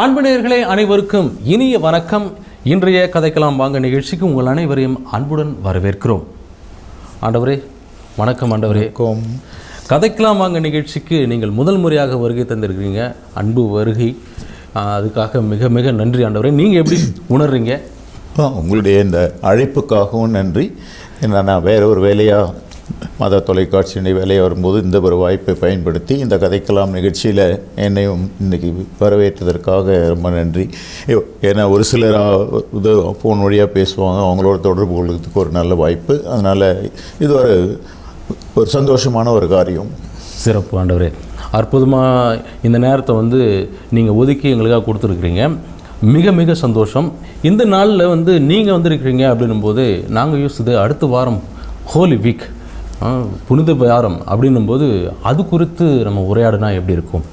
அன்பு நேயர்களே அனைவருக்கும் இனிய வணக்கம். இன்றைய கதைக்கலாம் வாங்க நிகழ்ச்சிக்கு உங்கள் அனைவரையும் அன்புடன் வரவேற்கிறோம். ஆண்டவரே வணக்கம். ஆண்டவரே கதைக்கலாம் வாங்க நிகழ்ச்சிக்கு நீங்கள் முதல் முறையாக வருகை தந்திருக்கிறீங்க. அன்பு வருகை, அதுக்காக மிக மிக நன்றி ஆண்டவரே. நீங்கள் எப்படி உணர்றீங்க? உங்களுடைய இந்த அழைப்புக்காகவும் நன்றி. நான் வேற ஒரு வேலையாக மத தொலைக்காட்சியினுடைய வேலையாக வரும்போது இந்த ஒரு வாய்ப்பை பயன்படுத்தி இந்த கதைக்கலாம் நிகழ்ச்சியில் என்னையும் இன்றைக்கி வரவேற்றதற்காக ரொம்ப நன்றி. ஏன்னா ஒரு சிலர் இது ஃபோன் வழியாக பேசுவாங்க, அவங்களோட தொடர்பு கொள்வதற்கு ஒரு நல்ல வாய்ப்பு. அதனால் இது ஒரு சந்தோஷமான ஒரு காரியம். சிறப்பு ஆண்டவரே. அற்புதமாக இந்த நேரத்தை நீங்கள் ஒதுக்கி எங்களுக்காக கொடுத்துருக்குறீங்க. மிக மிக சந்தோஷம். இந்த நாளில் நீங்கள் வந்திருக்கிறீங்க அப்படின்னும் போது நாங்கள் யோசிச்சது அடுத்த வாரம் ஹோலி வீக், புனித வாரம் அப்படின்னும் போது அது குறித்து நம்ம உரையாடினா எப்படி இருக்கும்?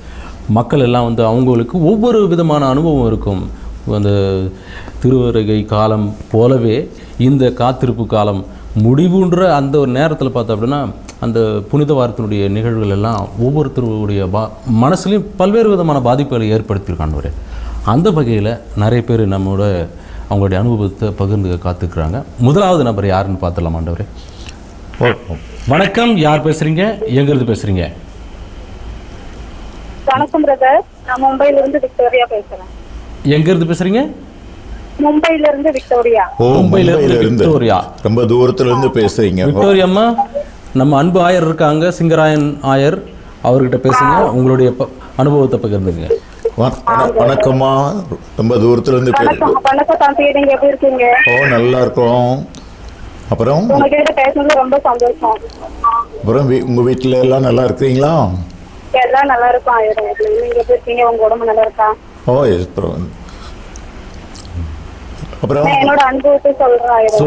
மக்கள் எல்லாம் அவங்களுக்கு ஒவ்வொரு விதமான அனுபவம் இருக்கும். அந்த திருவருகை காலம் போலவே இந்த காத்திருப்பு காலம் முடிவுன்ற அந்த ஒரு நேரத்தில் பார்த்தோம் அப்படின்னா அந்த புனித வாரத்தினுடைய நிகழ்வுகள் எல்லாம் ஒவ்வொருத்தருடைய மனசுலையும் பல்வேறு விதமான பாதிப்புகளை ஏற்படுத்தியிருக்காண்டவரே. அந்த வகையில் நிறைய பேர் நம்மளோட அவங்களுடைய அனுபவத்தை பகிர்ந்து காத்துக்கிறாங்க. முதலாவது நபர் யாருன்னு பார்த்துடலாம் ஆண்டவரே. வணக்கம், யார் பேசுறீங்க? எங்கிருந்து பேசுறீங்க? வணக்கம் பிரதர், நான் மும்பைல இருந்து விக்டோரியா பேசுறேன். எங்கிருந்து பேசுறீங்க? மும்பைல இருந்து விக்டோரியா. மும்பைல இருந்து விக்டோரியா. ரொம்ப தூரத்துல இருந்து பேசுறீங்க. விக்டோரியா அம்மா, நம்ம அன்பு ஆயர் இருக்காங்க, சிங்கராயன் ஆயர், அவர்கிட்ட பேசுங்க, உங்களுடைய அனுபவத்தை பகிர்ந்துங்க. வணக்கம்மா, ரொம்ப தூரத்துல இருந்து வணக்கம் தம்பி, நீங்க எப்படி இருக்கீங்க? நல்லா இருக்கோம். அப்புறம் உங்ககிட்ட பேசுனது ரொம்ப சந்தோஷம். அப்புறம் உங்க வீட்டுல எல்லாம் நல்லா இருக்கீங்களா? எல்லாம் நல்லா இருக்கும் ஆயிரம். நீங்க எப்படி இருக்கீங்க? உங்க உடம்பு நல்லா இருக்கா? அப்புறம் என்னோட அனுபவத்தை சொல்றேன் ஆயிரம்.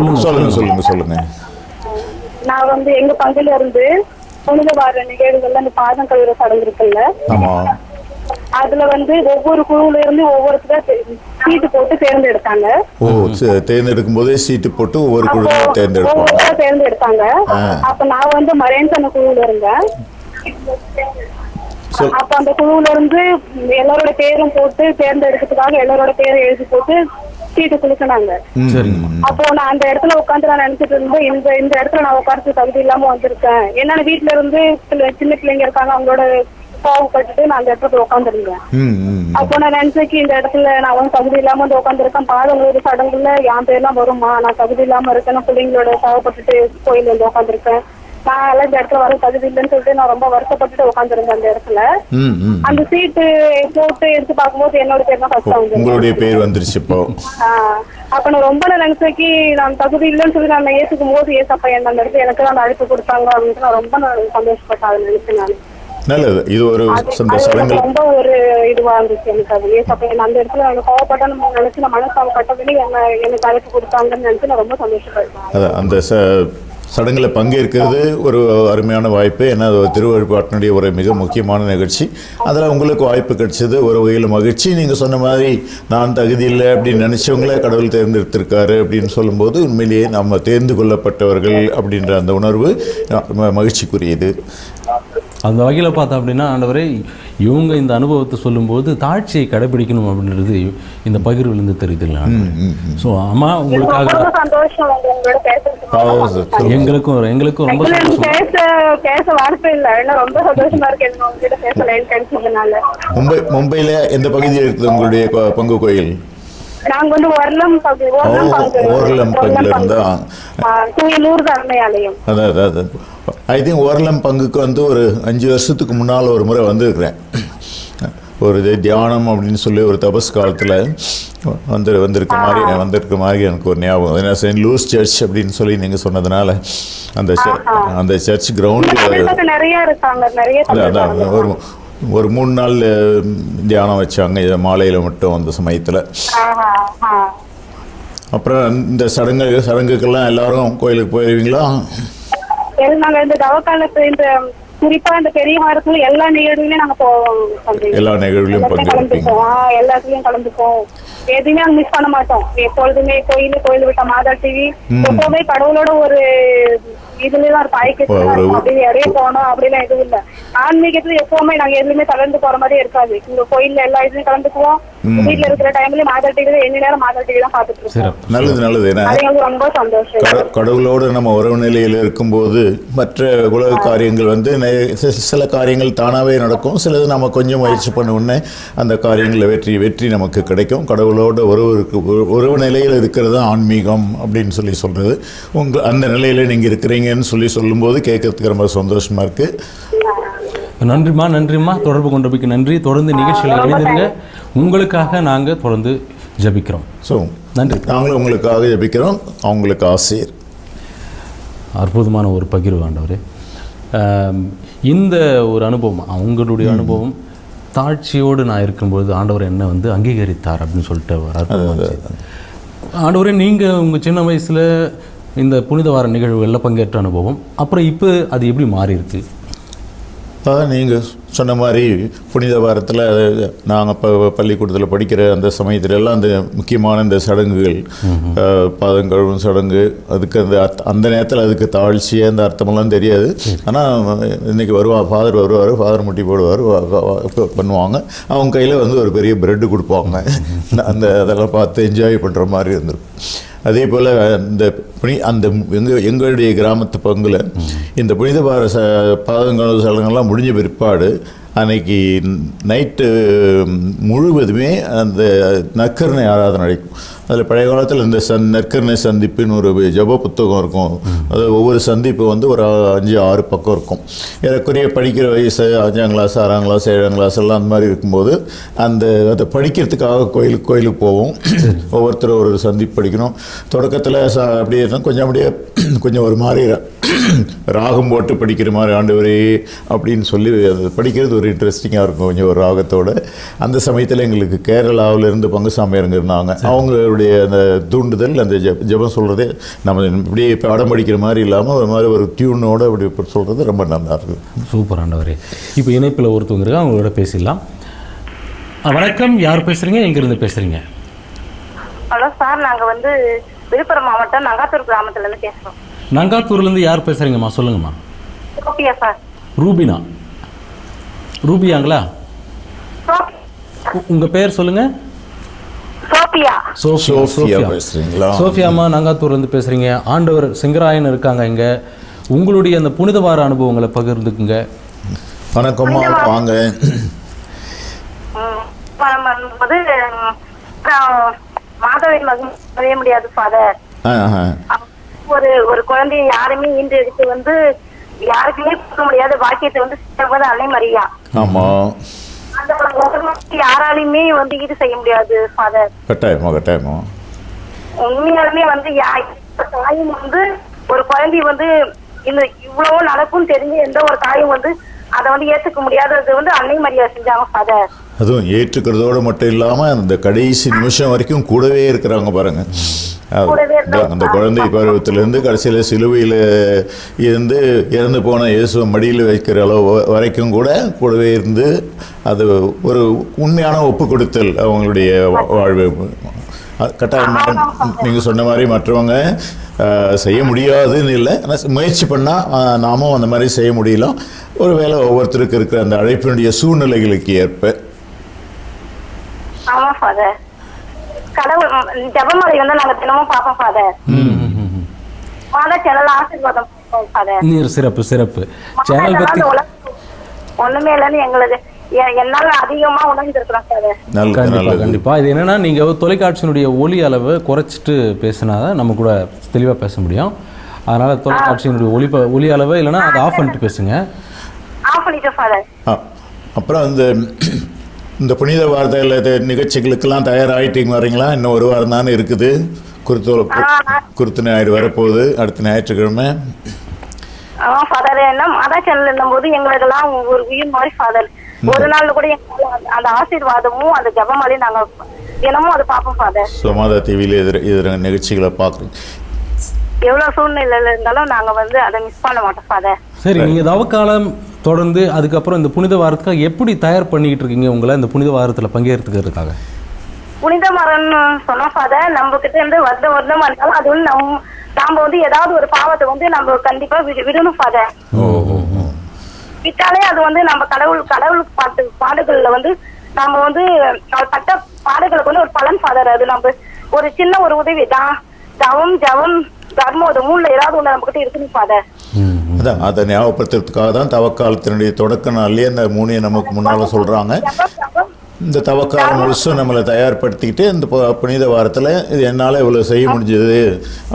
சொல்லுங்க. நான் எங்க பங்குல இருந்து புனித வார நிகழ்வுகள்ல அந்த பாதம் கழுவுற சடங்கு இருக்குல்ல, அதுல ஒவ்வொரு குழுல இருந்து ஒவ்வொருத்தர் சீட்டு போட்டு தேர்ந்தெடுத்தாங்க. தேர்ந்தெடுக்கும் போதே சீட்டு போட்டு ஒவ்வொரு குழு தேர்ந்தெடுத்தாங்க. அப்ப நான் மரேன்சன குழுல இருந்தேன். அப்ப அந்த குழுல இருந்து எல்லாரோட பேரும் போட்டு தேர்ந்தெடுக்கிறதுக்காக எல்லாரோட பேரை எழுதி போட்டு சீட்டு குடுக்கினாங்க. அப்போ நான் அந்த இடத்துல உட்காந்து நான் நினைச்சிட்டு இருந்தேன், இந்த இடத்துல நான் உட்காந்து தகுதி இல்லாம வந்திருக்கேன். என்னோட வீட்டுல இருந்து சின்ன பிள்ளைங்க இருக்காங்க, அவங்களோட பாவப்பட்டுட்டு நான் அந்த இடத்துல உட்காந்துருந்தேன். அப்போ நான் நினைச்சேன், இந்த இடத்துல நான் தகுதி இல்லாம உட்காந்துருக்கேன், பாதம் ஒரு சடங்குல என் பேர்லாம் வருமா, நான் தகுதி இல்லாம இருக்கேன், பிள்ளைங்களோட பாவப்பட்டுட்டு கோயில் உட்காந்துருக்கேன், நான் எல்லாம் இந்த இடத்துல வர தகுதி இல்லைன்னு சொல்லிட்டு நான் ரொம்ப வருத்தப்பட்டுட்டு உட்காந்துருந்தேன் அந்த இடத்துல. அந்த சீட்டு போட்டு எடுத்து பார்க்கும்போது என்னோட பேர் தான் ஃபர்ஸ்ட் வந்து உங்களுடைய பேர் வந்துருச்சு. அப்ப நான் ரொம்ப நினைச்சேக்கி நான் தகுதி இல்லைன்னு சொல்லி நான் ஏத்துக்கும் போது ஏசப்பா என்ன அந்த இடத்துல எனக்கு தான் அந்த அழைப்பு கொடுத்தாங்க அப்படின்னு நான் ரொம்ப சந்தோஷப்பட்டேன். அதை நினைச்சேன் நான். நல்லது. இது ஒரு ரொம்ப ஒரு இதுவா இருந்துச்சு எனக்கு. அது ஏசப்பா அந்த இடத்துல எனக்கு கோவப்பட்டேன்னு நினைச்சு நான் மனசாவை கட்டவில்லை எனக்கு அழைப்பு கொடுத்தாங்கன்னு நினைச்சு நான் ரொம்ப சந்தோஷப்பட்டேன். அந்த சடங்கில் பங்கேற்கிறது ஒரு அருமையான வாய்ப்பு. ஏன்னா அது திருவழிபாட்டினுடைய ஒரு மிக முக்கியமான நிகழ்ச்சி. அதில் உங்களுக்கு வாய்ப்பு கிடைச்சது ஒரு வகையில் மகிழ்ச்சி. நீங்கள் சொன்ன மாதிரி நான் தகுதி இல்லை அப்படின்னு நினச்சவங்களே கடவுள் தேர்ந்தெடுத்திருக்காரு அப்படின்னு சொல்லும்போது உண்மையிலேயே நம்ம தேர்ந்து கொள்ளப்பட்டவர்கள் அப்படின்ற அந்த உணர்வு மகிழ்ச்சிக்குரியது. அந்த வகையில் பார்த்தோம் அப்படின்னா ஆண்டவரே, இவங்க இந்த அனுபவத்தை சொல்லும்போது தாட்சியை கடைபிடிக்கணும் அப்படின்றது இந்த பகிர்வுலேருந்து தெரியுதுல்ல. ஸோ அம்மா, உங்களுக்காக எங்களுக்கும் ரொம்ப பேச வார்த்தை இல்லை, ரொம்ப சந்தோஷமா இருக்கு. மும்பையில எந்த பகுதியில் இருக்குது உங்களுடைய பங்கு கோயில்? நாங்க ஓர்லம் பங்குல இருந்தா அதான் ஐ திங்க் ஓர்லம் பங்குக்கு ஒரு 5 வருஷத்துக்கு முன்னால் ஒரு முறை வந்திருக்கிறேன். ஒரு தியானம் அப்படின்னு சொல்லி ஒரு தபஸ் காலத்தில் வந்திருக்க மாதிரி எனக்கு ஒரு ஞாபகம். ஏன்னா செயின்ட் லூஸ் சர்ச் அப்படின்னு சொல்லி நீங்கள் சொன்னதுனால அந்த சர்ச் கிரவுண்டில் ஒரு 3 நாள் தியானம் வச்சாங்க மாலையில் மட்டும் அந்த சமயத்தில். அப்புறம் இந்த சடங்குக்கெல்லாம் எல்லாரும் கோயிலுக்கு போயிருவீங்களா? இந்த தவக்காலத்து இந்த குறிப்பா இந்த பெரிய வாரத்துல எல்லா நிகழ்வுலையும் நாங்க போவோம். எல்லா நிகழ்வுலையும் எல்லாத்துலயும் கலந்துப்போம். எதுவுமே நாங்க மிஸ் பண்ண மாட்டோம். எப்பொழுதுமே கோயில் விட்ட மாதா டிவி எப்பவுமே கடவுளோட ஒரு இதுலதான் ஒரு பாய்க்கு அப்படி இடையே போனோம் அப்படிலாம் எதுவும் இல்லை. ஆன்மீகத்துல எப்பவுமே நாங்க எதுவுமே கலந்து போற மாதிரியே இருக்காது. இந்த கோயில்ல எல்லா இதுலயும் கலந்துக்குவோம். வீட்டுல இருக்கிற டைம்ல மாதா டிவி எந்த நேரம் மாதா டிவி தான் பாத்துட்டு இருக்கோம். நல்லது. ஏன்னா அது எங்களுக்கு ரொம்ப சந்தோஷம். கடவுளோடு நம்ம உறவு நிலையில் இருக்கும்போது மற்ற உலக காரியங்கள் வந்து சில காரியங்கள் தானாகவே நடக்கும், சிலது நம்ம கொஞ்சம் முயற்சி பண்ண உடனே அந்த காரியங்களில் வெற்றி நமக்கு கிடைக்கும். கடவுளோட உறவு நிலையில் இருக்கிறது ஆன்மீகம் அப்படின்னு சொல்கிறது. அந்த நிலையில் நீங்கள் இருக்கிறீங்கன்னு சொல்லும்போது கேட்கறதுக்கு ரொம்ப சந்தோஷமாக இருக்குது. நன்றிம்மா. தொடர்பு கொண்டமைக்கு நன்றி. தொடர்ந்து நிகழ்ச்சியில் இணைந்திருங்க. உங்களுக்காக நாங்கள் தொடர்ந்து ஜபிக்கிறோம். ஸோ நன்றி. நாங்களும் உங்களுக்காக ஜபிக்கிறோம். அவங்களுக்கு ஆசிரியர் அற்புதமான ஒரு பகிர்வு ஆண்டவரே. இந்த ஒரு அனுபவம், அவங்களுடைய அனுபவம், தாழ்ச்சியோடு நான் இருக்கும்பொழுது ஆண்டவர் என்ன வந்து அங்கீகரித்தார் அப்படின்னு சொல்லிட்டு ஒரு அற்புதம். ஆண்டவரே, நீங்கள் உங்கள் சின்ன வயசில் இந்த புனித வார நிகழ்வுகளில் பங்கேற்ற அனுபவம், அப்புறம் இப்போ அது எப்படி மாறி இருக்கு? நீங்கள் சொன்ன மாதிரி புனித வாரத்தில் நாங்கள் இப்போ பள்ளிக்கூடத்தில் படிக்கிற அந்த சமயத்துலலாம் அந்த முக்கியமான இந்த சடங்குகள், பாதங்கழுவும் சடங்கு, அதுக்கு அந்த நேரத்தில் அதுக்கு தாழ்ச்சியாக அந்த அர்த்தமெல்லாம் தெரியாது. ஆனால் இன்றைக்கி ஃபாதர் முட்டி போடுவார், பண்ணுவாங்க. அவங்க கையில் வந்து ஒரு பெரிய ப்ரெட்டு கொடுப்பாங்க. அதெல்லாம் பார்த்து என்ஜாய் பண்ணுற மாதிரி இருந்திருக்கும். அதே போல் எங்களுடைய கிராமத்து பங்கில் இந்த புனித வார பாதங்கழுவு சடங்கெல்லாம் முடிஞ்ச பிற்பாடு அன்னைக்கு நைட்டு முழுவதுமே அந்த நற்கருணை ஆராதனை நடக்கும். அதில் பழைய காலத்தில் இந்த நற்கருணை சந்திப்புன்னு ஒரு ஜப புத்தகம் இருக்கும். அது ஒவ்வொரு சந்திப்பு வந்து ஒரு 5-6 பக்கம் இருக்கும். ஏறக்குறைய படிக்கிற வயசு 5ஆம் கிளாஸ் 6ஆம் கிளாஸ் 7ஆம் கிளாஸ் எல்லாம் அந்த மாதிரி இருக்கும்போது அதை படிக்கிறதுக்காக கோயிலுக்கு போவோம். ஒவ்வொருத்தரும் ஒரு சந்திப்பு படிக்கணும். தொடக்கத்தில் அப்படியே கொஞ்சம் ஒரு மாதிரி ராகம் போட்டு படிக்கிற மாதிரி ஆண்டவரே அப்படின்னு சொல்லி அது படிக்கிறது ஒரு இன்ட்ரெஸ்டிங்காக இருக்கும், கொஞ்சம் ஒரு ராகத்தோடு. அந்த சமயத்தில் எங்களுக்கு கேரளாவிலேருந்து பங்குசாமியாருங்க இருந்தாங்க. அவங்களுடைய அந்த தூண்டுதல், அந்த ஜபம் சொல்கிறதே நம்ம இப்படியே பாடம் படிக்கிற மாதிரி இல்லாமல் ஒரு மாதிரி ஒரு டியூனோடு அப்படி சொல்கிறது ரொம்ப நல்லா இருக்குது. சூப்பர் ஆண்டவரே. இப்போ இணைப்பில் ஒருத்தவங்க இருக்கா, அவங்களோட பேசிடலாம். வணக்கம், யார் பேசுகிறீங்க, எங்கேருந்து பேசுகிறீங்க? ஹலோ சார், நாங்கள் வந்து விழுப்புரம் மாவட்டம் நங்காத்தூர் கிராமத்துலேருந்து பேசுகிறோம். நங்காத்தூர்லேருந்து யார் பேசுகிறீங்கம்மா? சொல்லுங்கம்மா. Sophia sir. ரூபியாங்களா? உங்கள் பேர் சொல்லுங்கள். சோஃபியாம்மா, நங்காத்தூர்லேருந்து பேசுகிறீங்க. ஆண்டவர் செங்கராயன் இருக்காங்க இங்கே. உங்களுடைய அந்த புனித வார அனுபவங்களை பகிர்ந்துக்குங்க. வணக்கம்மா, வாங்க. மாதவின் மகன் செய்ய முடியாது ஃபாதர். ஒரு குழந்தைய யாருமே ஈண்டு எடுத்து வந்து யாருக்குமே கொடுக்க முடியாத பாக்கியத்தை வந்து அன்னை மரியா. ஆமா, அந்த யாராலையுமே வந்து ஈடு செய்ய முடியாது ஃபாதர். கட்டாயமா உண்மையாலுமே வந்து தாயும் வந்து ஒரு குழந்தை வந்து இந்த இவ்வளவு நடக்கும் தெரிஞ்சு எந்த ஒரு தாயும் வந்து அதை வந்து ஏற்றுக்க முடியாதது வந்து அன்னை மரியா செஞ்சாங்க ஃபாதர். அதுவும் ஏற்றுக்கிறதோடு மட்டும் இல்லாமல் அந்த கடைசி நிமிஷம் வரைக்கும் கூடவே இருக்கிறாங்க பாருங்க. அந்த குழந்தை பருவத்திலேருந்து கடைசியில் சிலுவையில் இருந்து இறந்து போன இயேசுவை மடியில் வைக்கிற அளவு வரைக்கும் கூடவே இருந்து அது ஒரு உண்மையான ஒப்பு கொடுத்தல் அவங்களுடைய வாழ்வு. கட்டாயமாக நீங்கள் சொன்ன மாதிரி மற்றவங்க செய்ய முடியாதுன்னு இல்லை, ஆனால் முயற்சி பண்ணால் நாமும் அந்த மாதிரி செய்ய முடியலாம். ஒரு வேளை ஒவ்வொருத்தருக்கு இருக்கிற அந்த அழைப்பினுடைய சூழ்நிலைகளுக்கு ஏற்ப. ஆமா ஃபாதர், கடவுள் ஜெபமாலை வந்து நாங்க தினமும் பாப்போம் ஃபாதர். ஃபாதர் சேனல் ஆசீர்வாதம் ஃபாதர். சிறப்பு சேனல் பத்தி ஒண்ணுமே இல்லைன்னு எங்களுக்கு என்னால அதிகமா உணர்ந்திருக்கிறோம் ஃபாதர். கண்டிப்பா இது என்னன்னா, நீங்க தொலைக்காட்சியினுடைய ஒலி அளவை குறைச்சிட்டு பேசினாதான் நம்ம கூட தெளிவா பேச முடியும். அதனால தொலைக்காட்சியினுடைய ஒலி அளவை இல்லைன்னா அதை ஆஃப் பண்ணிட்டு பேசுங்க. ஆஃப் பண்ணிட்டு ஃபாதர். அப்புறம் இந்த புனித வார்த்தை நிகழ்ச்சிகளுக்கெல்லாம் தயாராகிட்டீங்க வரீங்களா? இன்னும் ஒரு வாரம் தானே இருக்குது. குருத்து ஞாயிறு வரப்போகுது, அடுத்த ஞாயிற்றுக்கிழமை. ஃபாதர், என்ன மாதா சேனல் இருந்தபோது எங்களுக்கெல்லாம் ஒரு உயிர் மாதிரி ஃபாதர். ஒரு நாள் கூட அந்த ஆசீர்வாதமும் அந்த ஜெபமாலையும் நாங்க தினமும் அதை பார்ப்போம் ஃபாதர். மாதா டிவியில் எதிர நிகழ்ச்சிகளை பார்க்குறோம். எவ்வளவு சூழ்நிலையில இருந்தாலும் நாங்க வந்து அதை மிஸ் பண்ண மாட்டோம் ஃபாதர். சரி, நீங்க தவக்காலம் தொடர்ந்து அதுக்கப்புறம் இந்த புனித வாரத்துக்காக எப்படி தயார் பண்ணிக்கிட்டு இருக்கீங்க உங்களை இந்த புனித வாரத்தில் பங்கேற்றுக்கிறதுக்காக? புனித மரம்னு சொன்னா ஃபாதர், நம்ம கிட்ட இருந்து வருடம் வந்தாலும் அது வந்து நாம வந்து ஏதாவது ஒரு பாவத்தை வந்து நம்ம கண்டிப்பா விடணும் ஃபாதர். விட்டாலே அது வந்து நம்ம கடவுள் பாடுகள்ல வந்து நம்ம வந்து பட்ட பாடுகளுக்கு வந்து ஒரு பலன் ஃபாதர். அது நம்ம ஒரு சின்ன ஒரு உதவி தான். ஜவம் தர்மம் அது மூணுல ஏதாவது ஒண்ணு நம்ம கிட்ட இருக்குன்னு ஃபாதர். அதான் அதை ஞாபகப்படுத்துறதுக்காக தான் தவக்காலத்தினுடைய தொடக்க நாள்லயே அந்த 3 நமக்கு முன்னால சொல்றாங்க. இந்த தவக்காலம் முழுசும் நம்மளை தயார்படுத்திக்கிட்டு இந்த புனித வாரத்தில் இது என்னால் இவ்வளோ செய்ய முடிஞ்சது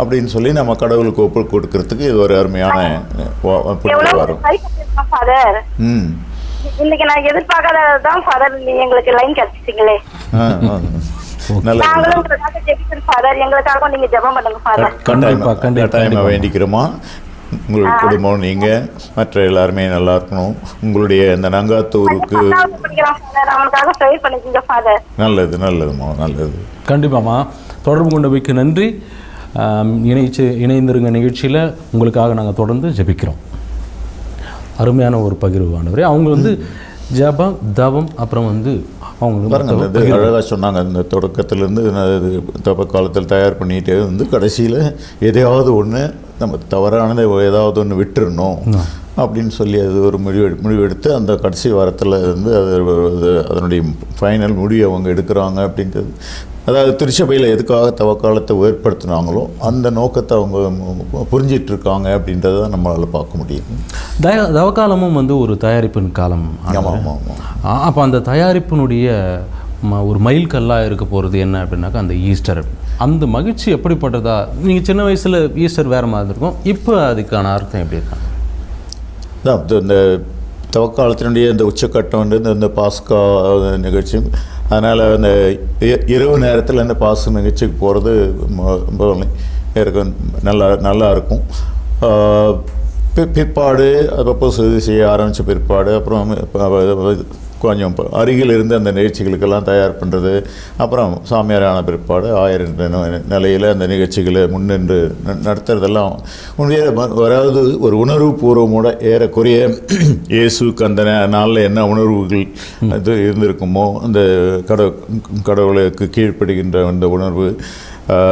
அப்படின்னு சொல்லி நம்ம கடவுளுக்கு ஒப்பு கொடுக்கறதுக்கு இது ஒரு அருமையான புனித வாரம். ஃபாதர் இன்னைக்கு நான் எதிர்பார்க்காததான் ஃபாதர் எங்களுக்கு லைன் கிடைச்சிட்டீங்களே. எங்களுக்காக நீங்க ஜெபம் பண்ணுங்க ஃபாதர். கட்டாயமா வேண்டிக்கிறோமா. உங்கள் குடும்பம் நீங்க மற்ற எல்லாருமே நல்லா இருக்கணும். உங்களுடைய இந்த நங்காத்தூருக்கு நல்லதுமா நல்லது. கண்டிப்பாம்மா, தொடர்பு கொண்டு வைக்க நன்றி. இணைந்திருங்க நிகழ்ச்சியில் உங்களுக்காக நாங்கள் தொடர்ந்து ஜெபிக்கிறோம். அருமையான ஒரு பகிர்வானவரே. அவங்க வந்து ஜபம் தவம் அப்புறம் வந்து அவங்க அழகாக சொன்னாங்க. இந்த தொடக்கத்திலேருந்து தப்ப காலத்தில் தயார் பண்ணிகிட்டே வந்து கடைசியில் எதையாவது ஒன்று நம்ம தவறானதை ஏதாவது ஒன்று விட்டுறணும் அப்படின்னு சொல்லி அது ஒரு முடிவெடுத்து அந்த கடைசி வாரத்தில் வந்து அதனுடைய ஃபைனல் முடிவு அவங்க எடுக்கிறாங்க அப்படின்றது. அதாவது திருச்சபையில் எதுக்காக தவக்காலத்தை ஏற்படுத்தினாங்களோ அந்த நோக்கத்தை அவங்க புரிஞ்சிட்ருக்காங்க அப்படின்றத நம்மளால் பார்க்க முடியும். தவக்காலமும் வந்து ஒரு தயாரிப்பின் காலம். அப்போ அந்த தயாரிப்பினுடைய ஒரு மைல்கல்லாக இருக்க போகிறது என்ன அப்படின்னாக்கா அந்த ஈஸ்டர். அந்த மகிழ்ச்சி எப்படிப்பட்டதா? நீங்கள் சின்ன வயசில் ஈஸ்டர் வேறு மாதிரி இருக்கும், இப்போ அதுக்கான அர்த்தம் எப்படி இருக்காங்க? இந்த தவக்காலத்தினுடைய இந்த உச்சக்கட்டம் வந்து இந்த பாஸ்கா நிகழ்ச்சி. அதனால் அந்த இரவு நேரத்தில் இந்த பாஸ்கா நிகழ்ச்சிக்கு போகிறது நல்லா இருக்கும். பிற்பாடு அப்பப்போ செய்ய ஆரம்பித்த பிற்பாடு அப்புறம் கொஞ்சம் அருகில் இருந்து அந்த நிகழ்ச்சிகளுக்கெல்லாம் தயார் பண்ணுறது, அப்புறம் சாமியாரான பிற்பாடு நிலையில் அந்த நிகழ்ச்சிகளை முன்னின்று நடத்துறதெல்லாம் உண்மையாக வராது ஒரு உணர்வு பூர்வமோட ஏறக்குறைய இயேசுக்கு அந்த நாளில் என்ன உணர்வுகள் இது இருந்திருக்குமோ அந்த கடவுளுக்கு கீழ்ப்படுகின்ற அந்த உணர்வு,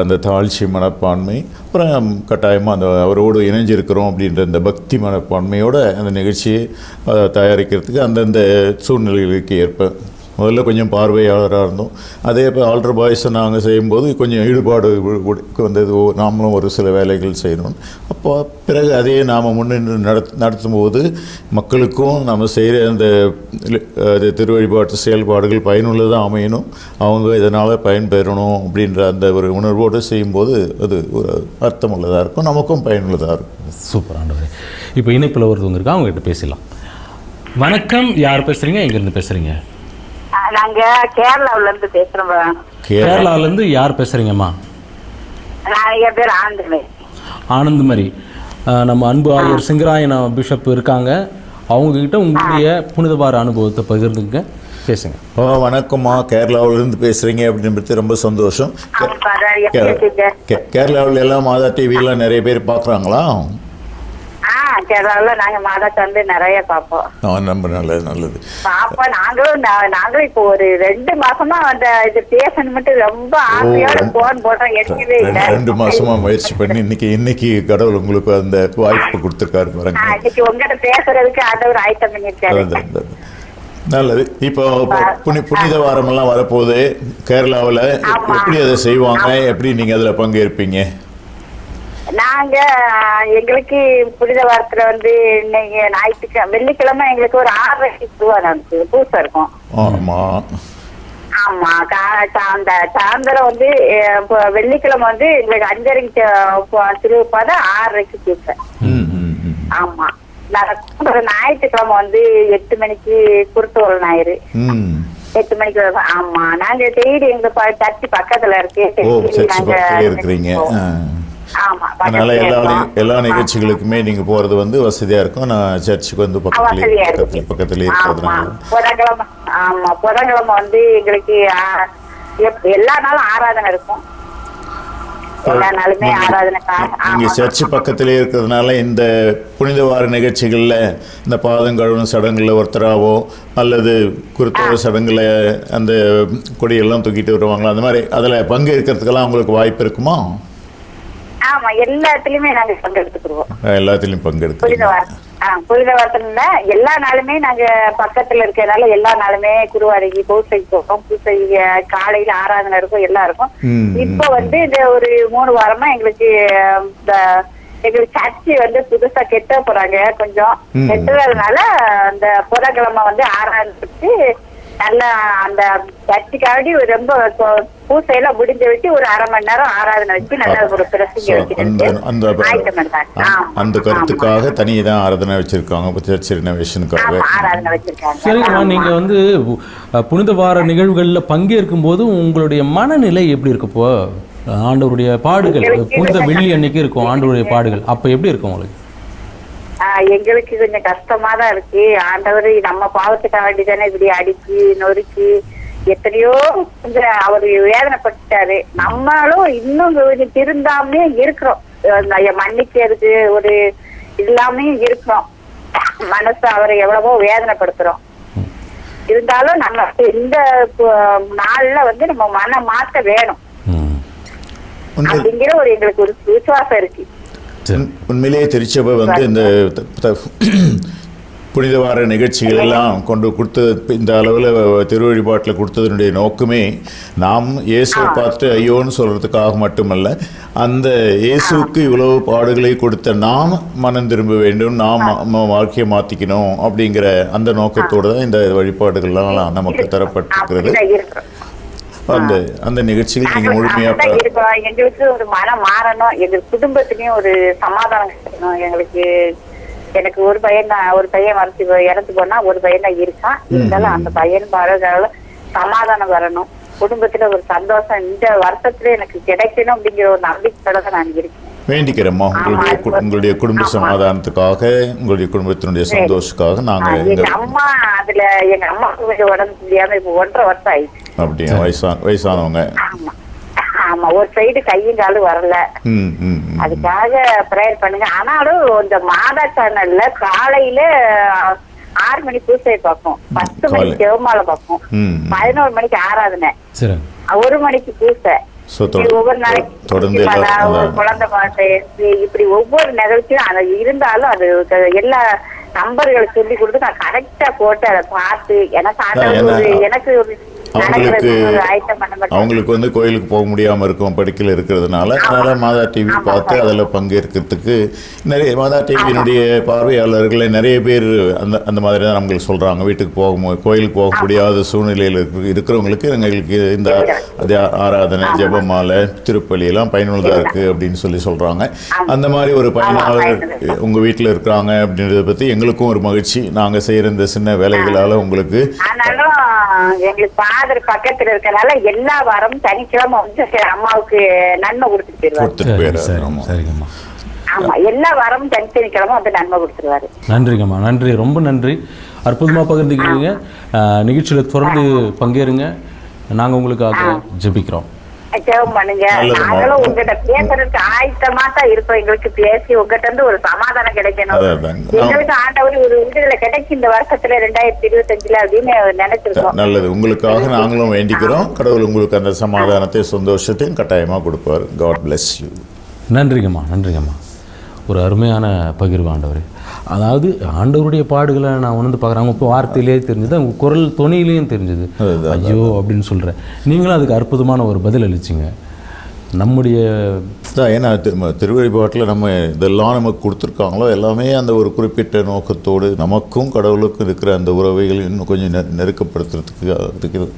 அந்த தாழ்ச்சி மனப்பான்மை, அப்புறம் கட்டாயமாக அந்த அவரோடு இணைஞ்சிருக்கிறோம் அப்படின்ற அந்த பக்தி மனப்பான்மையோடு அந்த நிகழ்ச்சியை தயாரிக்கிறதுக்கு அந்தந்த சூழ்நிலைகளுக்கு ஏற்ப முதல்ல கொஞ்சம் பார்வையாளராக இருந்தோம். அதே இப்போ ஆல்டர் பாய்ஸை நாங்கள் செய்யும்போது கொஞ்சம் ஈடுபாடு வந்தது. நாமளும் ஒரு சில வேலைகள் செய்யணும். அப்போ பிறகு அதே நாம் முன்னின்று நடத்தும்போது மக்களுக்கும் நம்ம செய்கிற அந்த திருவழிபாட்டு செயல்பாடுகள் பயனுள்ளதாக அமையணும், அவங்க இதனால் பயன்பெறணும் அப்படின்ற அந்த ஒரு உணர்வோடு செய்யும்போது அது ஒரு அர்த்தமுள்ளதாக இருக்கும், நமக்கும் பயனுள்ளதாக இருக்கும். சூப்பர் ஆண்டவரே. இப்போ இணைப்பில் ஒருத்தவங்க இருக்கா, அவங்ககிட்ட பேசலாம். வணக்கம், யார் பேசுகிறீங்க, எங்கேருந்து பேசுகிறீங்க? நாங்க கேரளாவுல இருந்து பேசுறோம். கேரளாவுல இருந்து யார் பேசுறீங்கம்மா? என் பேர் ஆனந்தமரி. ஆனந்தமரி, நம்ம அன்பு ஆயர் சிங்கராயன பிஷப் இருக்காங்க, அவங்க கிட்ட உங்களுடைய புனித வார அனுபவத்தை பகிர்ந்துங்க, பேசுங்க. வணக்கம்மா, கேரளாவிலிருந்து பேசுறீங்க அப்படின்றது ரொம்ப சந்தோஷம். கேரளாவில் எல்லாம் மாதா டிவிலாம் நிறைய பேர் பார்க்குறாங்களா? கேரளாவில் நாங்க மாதா தந்து நிறைய பார்ப்போம். ரொம்ப நல்லது பாப்போம். நாங்களும் இப்போ ஒரு 2 மாசமா அந்த இது பேசணும் ரொம்ப ஆசையோட போன் போட்டோம். 2 மாசமா முயற்சி பண்ணி இன்னைக்கு கடவுள் உங்களுக்கு அந்த வாய்ப்பு கொடுத்துருக்காரு பாருங்க. இன்னைக்கு உங்ககிட்ட பேசுறதுக்கு ஆண்டவர் ஆயத்தம் பண்ணிருக்காரு. நல்லது. இப்போ புனித வாரம் எல்லாம் வரப்போகுது. கேரளாவில் எப்படி அதை செய்வாங்க, எப்படி நீங்க அதுல பங்கேற்பீங்க? நாங்க எங்களுக்கு புனித வாரத்துல வந்து இன்னைக்கு ஞாயிற்றுக்கிழமை வெள்ளிக்கிழமை எங்களுக்கு ஒரு 6:30 பூசை இருக்கும். ஆமா சாயந்தரம் வந்து வெள்ளிக்கிழமை வந்து எங்களுக்கு 5:30 திருப்பாத 6:30 பூசை. ஆமா ஞாயிற்றுக்கிழமை வந்து 8 மணிக்கு குருத்தோல் ஞாயிறு 8 மணிக்கு. ஆமா நாங்க டெய்லி எங்க சர்ச்சு பக்கத்துல இருக்கிறீங்க. அதனால எல்லா நிகழ்ச்சிகளுக்குமே நீங்க போறது வந்து வசதியா இருக்கும். நான் சர்ச்சுக்கு வந்து பக்கத்துல இருக்கிறதுனால புதன்கிழமை வந்து எங்களுக்கு எல்லா நாளும் ஆராதனை இருக்கும். எல்லா நாளுமே ஆராதனை. நீங்க சர்ச்சு பக்கத்திலே இருக்கிறதுனால இந்த புனித வார நிகழ்ச்சிகள்ல இந்த பாதங்கழுவும் சடங்குல ஒருத்தராவோ அல்லது குருத்தோர சடங்குல அந்த கொடியெல்லாம் தூக்கிட்டு வருவாங்களா, அந்த மாதிரி அதுல பங்கு இருக்கிறதுக்கெல்லாம் உங்களுக்கு வாய்ப்பு இருக்குமா? ஆமா எல்லாத்துலயுமே நாங்க பங்கெடுத்துக்கிறோம். எல்லாத்துலயும் பங்கெடுக்கிறோம். புனித வாரத்துல எல்லா நாளுமே நாங்க பக்கத்துல இருக்கிறதுனால எல்லா நாளுமே குருவாடிக்கு பூசைக்கு போவோம். பூசை காலையில ஆராதனை இருக்கும், எல்லாம் இருக்கும். இப்ப வந்து இந்த ஒரு 3 வாரமா எங்களுக்கு சர்ச்சு புதுசா கெட்ட போறாங்க. கொஞ்சம் கெட்டுறதுனால அந்த புதன்கிழமை ஆராதனைக்கு நல்லா அந்த சர்ச்சுக்காண்டி ரொம்ப பூசையெல்லாம் முடிஞ்சு வச்சு ஒரு 1/2 மணி நேரம் ஆராதனை வச்சு நல்லா ஒரு பிரசங்க அந்த கருத்துக்காக தனியாக ஆராதனை வச்சிருக்காங்க, சர்ச் ரெனோவேஷனுக்காக ஆராதனை வச்சிருக்காங்க. சரிங்கம்மா, நீங்க புனித வார நிகழ்வுகள்ல பங்கேற்கும் போது உங்களுடைய மனநிலை எப்படி இருக்குப்போ? ஆண்டவருடைய பாடுகள் புனித வெள்ளி அன்னைக்கு இருக்கும், ஆண்டவருடைய பாடுகள் அப்ப எப்படி இருக்கும் உங்களுக்கு? எங்களுக்கு கொஞ்சம் கஷ்டமா தான் இருக்கு. ஆண்டவர் நம்ம பாவத்துக்காக வேண்டிதானே இப்படி அடிச்சு நொறுக்கி எத்தனையோ கொஞ்சம் அவரு வேதனைப்பட்டாரு. நம்மளும் இன்னும் கொஞ்சம் திருந்தாமே இருக்கிறோம், மன்னிக்கிறதுக்கு ஒரு இல்லாமே இருக்கிறோம். மனசு அவரை எவ்வளவோ வேதனைப்படுத்துறோம். இருந்தாலும் நம்ம இந்த நாள்ல நம்ம மனம் மாற்ற வேணும் அப்படிங்கிற ஒரு எங்களுக்கு ஒரு விசுவாசம் இருக்கு. உண்மையிலேயே திருச்சபை இந்த புனித வார நிகழ்ச்சிகள் எல்லாம் கொண்டு கொடுத்து இந்த அளவில் திருவழிபாட்டில் கொடுத்ததனுடைய நோக்கமே நாம் இயேசுவை பார்த்துட்டு ஐயோன்னு சொல்கிறதுக்காக மட்டுமல்ல, அந்த இயேசுவுக்கு இவ்வளவு பாடுகளை கொடுத்த நாம் மனம் திரும்ப வேண்டும், நாம் வாழ்க்கையை மாற்றிக்கணும் அப்படிங்கிற அந்த நோக்கத்தோடு தான் இந்த வழிபாடுகள்லாம் நமக்கு தரப்பட்டிருக்கிறது. அந்த நிகழ்ச்சிகள் நீங்க முழுமையா எங்களுக்கு ஒரு மனம் மாறணும், எங்க குடும்பத்திலயும் ஒரு சமாதானம் கிடைக்கணும். எனக்கு ஒரு பையன் மறைச்சு இறந்து போனா ஒரு பையன் தான் இருக்கான். இருந்தாலும் அந்த பையன் சமாதானம் வரணும், குடும்பத்துல ஒரு சந்தோஷம் இந்த வருஷத்துல எனக்கு கிடைக்கணும் அப்படிங்கிற ஒரு நம்பிக்கையோட தான் நான் இருக்கேன். வேண்டிக்கிறோம்மா, உங்களுடைய குடும்ப சமாதானத்துக்காக, உங்களுடைய குடும்பத்தினுடைய சந்தோஷத்துக்காக நாங்க எங்க அம்மா கொஞ்சம் உடம்பு முடியாம இப்ப 1.5 வருஷம் ஆயிடுச்சு. அப்படியா? வயசானவங்க. ஆமா, ஒரு சைடு கையும் காலும் வரல, அதுக்காக பிரேயர் பண்ணுங்க. ஆனாலும் இந்த மாதா சேனல்ல காலையில 6 மணி பூசை பார்ப்போம், 10 மணிக்கு ஜெபமாலை பார்ப்போம், 11 மணிக்கு ஆராதனை, 1 மணிக்கு பூசை, ஒவ்வொரு நாளைக்கு குழந்தை பாட்டு, இப்படி ஒவ்வொரு நிகழ்ச்சியும் இருந்தாலும் அது எல்லா நம்பர்களை சொல்லி கொடுத்து நான் கரெக்டா போட்டு அதை பார்த்து எனக்கு அவங்களுக்கு கோயிலுக்கு போக முடியாம இருக்கும், படிக்கல இருக்கிறதுனால. அதனால மாதா டிவி பார்த்து அதில் பங்கேற்கிறதுக்கு நிறைய மாதா டிவியினுடைய பார்வையாளர்களை நிறைய பேர் அந்த மாதிரி தான் நம்மளுக்கு சொல்றாங்க. வீட்டுக்கு கோயிலுக்கு போக முடியாத சூழ்நிலையில் இருக்கிறவங்களுக்கு எங்களுக்கு இந்த ஆராதனை, ஜெபமாலை, திருப்பலி எல்லாம் பயனுள்ளதா இருக்கு அப்படின்னு சொல்றாங்க. அந்த மாதிரி ஒரு பயனாளர் உங்க வீட்டில் இருக்கிறாங்க அப்படின்றத பத்தி எங்களுக்கும் ஒரு மகிழ்ச்சி. நாங்க செய்யற இந்த சின்ன வேலைகளால உங்களுக்கு பக்கத்துல இருக்கனால எல்லா வாரமும் சனிக்கிழமை அம்மாவுக்கு நன்மை கொடுத்துட்டு போயிருவாரு. ஆமா, எல்லா வாரமும் சனிக்கிழமை நன்மை கொடுத்துருவாரு. நன்றிங்கம்மா, நன்றி, ரொம்ப நன்றி. அற்புதமா பகிர்ந்துக்கிறீங்க. நிகழ்ச்சியில தொடர்ந்து பங்கேறுங்க, நாங்க உங்களுக்காக ஜெபிக்கிறோம். பண்ணுங்க, நாங்களும் உங்ககிட்ட பேசுறதுக்கு ஆயத்தமா தான் இருப்போம். எங்களுக்கு பேசி உங்ககிட்ட இருந்து ஒரு சமாதானம் கிடைக்கணும், எங்களுக்கு ஆண்டவர் ஒரு விடுதலை கிடைக்கும் இந்த வருஷத்துல 2025 அப்படின்னு நினைச்சிருக்கோம். நல்லது, உங்களுக்காக நாங்களும் வேண்டிக்கிறோம். கடவுள் உங்களுக்கு அந்த சமாதானத்தை, சந்தோஷத்தையும் கட்டாயமா கொடுப்பார். God bless you. நன்றிங்கம்மா, நன்றிங்கம்மா. ஒரு அருமையான பகிர்வு ஆண்டவர். அதாவது ஆண்டவருடைய பாடுகளை நான் உணர்ந்து பார்க்குறேன். இப்போ வார்த்தையிலே தெரிஞ்சது, அவங்க குரல் தொனியிலையும் தெரிஞ்சது. ஐயோ அப்படின்னு சொல்கிறேன். நீங்களும் அதுக்கு அற்புதமான ஒரு பதில் அளிச்சிங்க. நம்முடைய ஏன்னா திருவழிபாட்டில் நம்ம இதெல்லாம் நமக்கு கொடுத்துருக்காங்களோ எல்லாமே அந்த ஒரு குறிப்பிட்ட நோக்கத்தோடு நமக்கும் கடவுளுக்கும் இருக்கிற அந்த உறவைகள் இன்னும் கொஞ்சம் நெருக்கப்படுத்துறதுக்கு இருக்கிறது.